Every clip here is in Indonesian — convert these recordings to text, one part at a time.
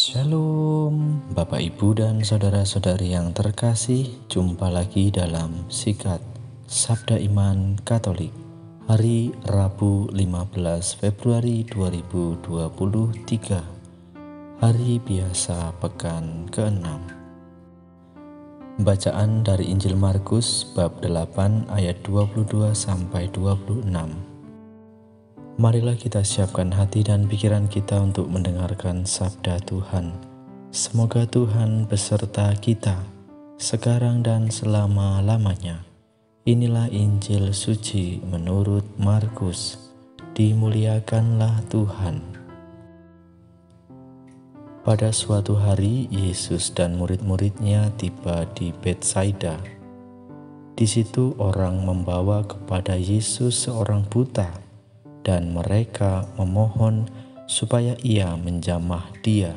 Shalom, Bapak Ibu dan saudara-saudari yang terkasih. Jumpa lagi dalam Sikat Sabda Iman Katolik hari Rabu 15 Februari 2023, hari biasa pekan ke-6. Bacaan dari Injil Markus bab 8 ayat 22 sampai 26. Marilah kita siapkan hati dan pikiran kita untuk mendengarkan sabda Tuhan. Semoga Tuhan beserta kita, sekarang dan selama-lamanya. Inilah Injil suci menurut Markus. Dimuliakanlah Tuhan. Pada suatu hari, Yesus dan murid-muridnya tiba di Betsaida. Di situ orang membawa kepada Yesus seorang buta, dan mereka memohon supaya ia menjamah dia.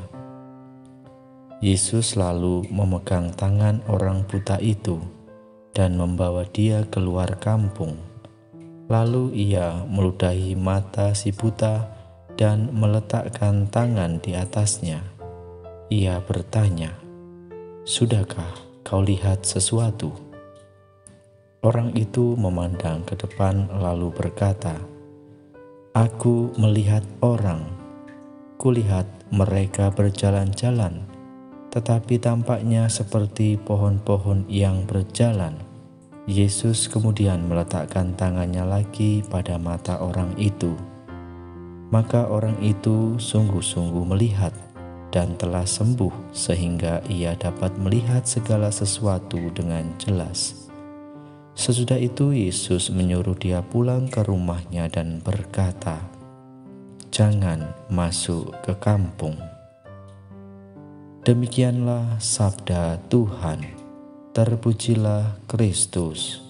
Yesus lalu memegang tangan orang buta itu dan membawa dia keluar kampung. Lalu ia meludahi mata si buta dan meletakkan tangan di atasnya. Ia bertanya, "Sudahkah kau lihat sesuatu?" Orang itu memandang ke depan lalu berkata, "Aku melihat orang, kulihat mereka berjalan-jalan, tetapi tampaknya seperti pohon-pohon yang berjalan." Yesus kemudian meletakkan tangannya lagi pada mata orang itu. Maka orang itu sungguh-sungguh melihat dan telah sembuh sehingga ia dapat melihat segala sesuatu dengan jelas. Sesudah itu Yesus menyuruh dia pulang ke rumahnya dan berkata, "Jangan masuk ke kampung." Demikianlah sabda Tuhan. Terpujilah Kristus.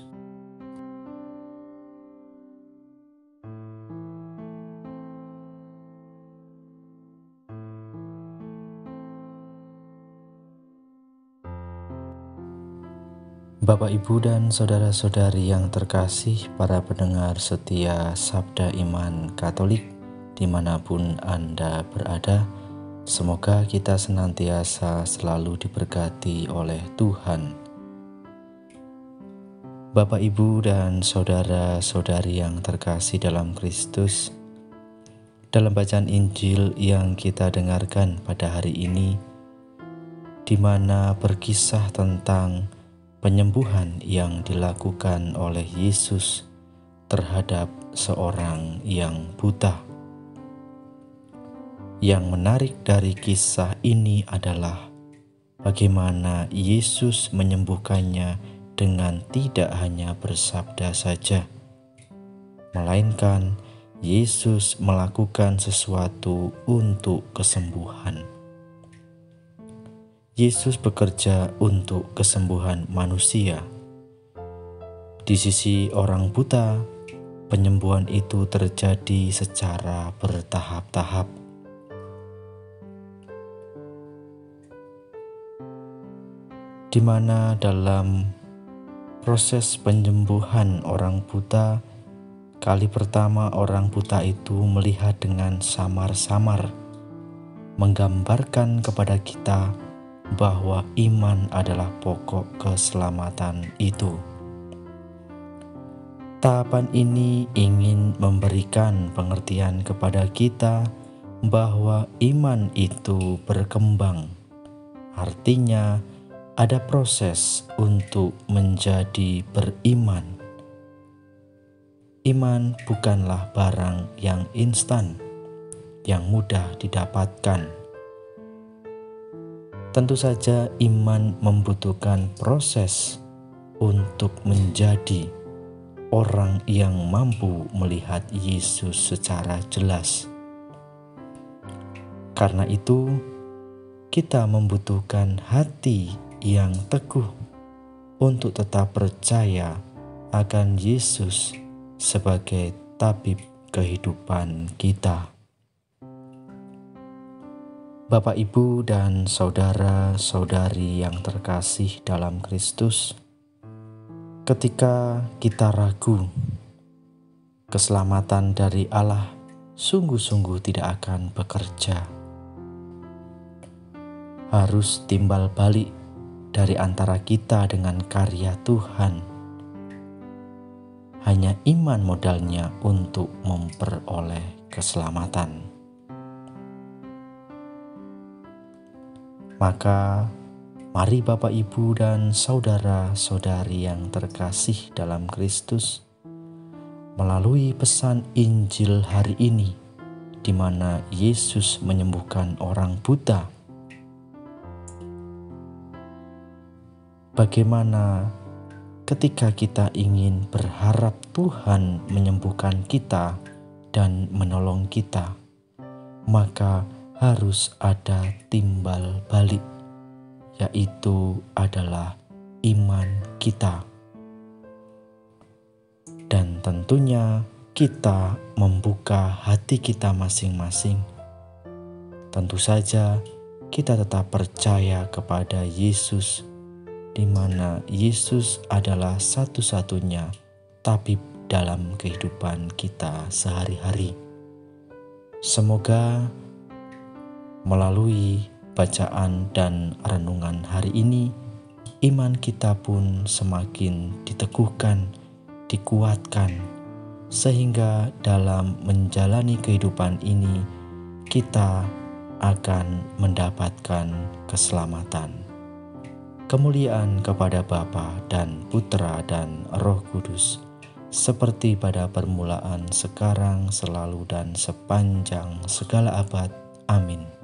Bapak, Ibu, dan saudara-saudari yang terkasih, para pendengar setia Sabda Iman Katolik, dimanapun Anda berada, semoga kita senantiasa selalu diberkati oleh Tuhan. Bapak, Ibu, dan saudara-saudari yang terkasih dalam Kristus, dalam bacaan Injil yang kita dengarkan pada hari ini, di mana berkisah tentang penyembuhan yang dilakukan oleh Yesus terhadap seorang yang buta. Yang menarik dari kisah ini adalah bagaimana Yesus menyembuhkannya dengan tidak hanya bersabda saja, melainkan Yesus melakukan sesuatu untuk kesembuhan. Yesus bekerja untuk kesembuhan manusia. Di sisi orang buta, penyembuhan itu terjadi secara bertahap-tahap. Di mana dalam proses penyembuhan orang buta, kali pertama orang buta itu melihat dengan samar-samar, menggambarkan kepada kita bahwa iman adalah pokok keselamatan itu. Tahapan ini ingin memberikan pengertian kepada kita bahwa iman itu berkembang. Artinya, ada proses untuk menjadi beriman. Iman bukanlah barang yang instan, yang mudah didapatkan. Tentu saja iman membutuhkan proses untuk menjadi orang yang mampu melihat Yesus secara jelas. Karena itu, kita membutuhkan hati yang teguh untuk tetap percaya akan Yesus sebagai tabib kehidupan kita. Bapak, Ibu, dan saudara-saudari yang terkasih dalam Kristus, ketika kita ragu, keselamatan dari Allah sungguh-sungguh tidak akan bekerja. harus timbal balik dari antara kita dengan karya Tuhan. Hanya iman modalnya untuk memperoleh keselamatan. Maka mari Bapak, Ibu, dan saudara-saudari yang terkasih dalam Kristus, melalui pesan Injil hari ini, di mana Yesus menyembuhkan orang buta, bagaimana ketika kita ingin berharap Tuhan menyembuhkan kita dan menolong kita, maka harus ada timbal balik, yaitu adalah iman kita. Dan tentunya kita membuka hati kita masing-masing. Tentu saja kita tetap percaya kepada Yesus, di mana Yesus adalah satu-satunya tabib dalam kehidupan kita sehari-hari. Semoga melalui bacaan dan renungan hari ini, iman kita pun semakin diteguhkan, dikuatkan, sehingga dalam menjalani kehidupan ini kita akan mendapatkan keselamatan. Kemuliaan kepada Bapa dan Putra dan Roh Kudus, seperti pada permulaan, sekarang, selalu, dan sepanjang segala abad. Amin.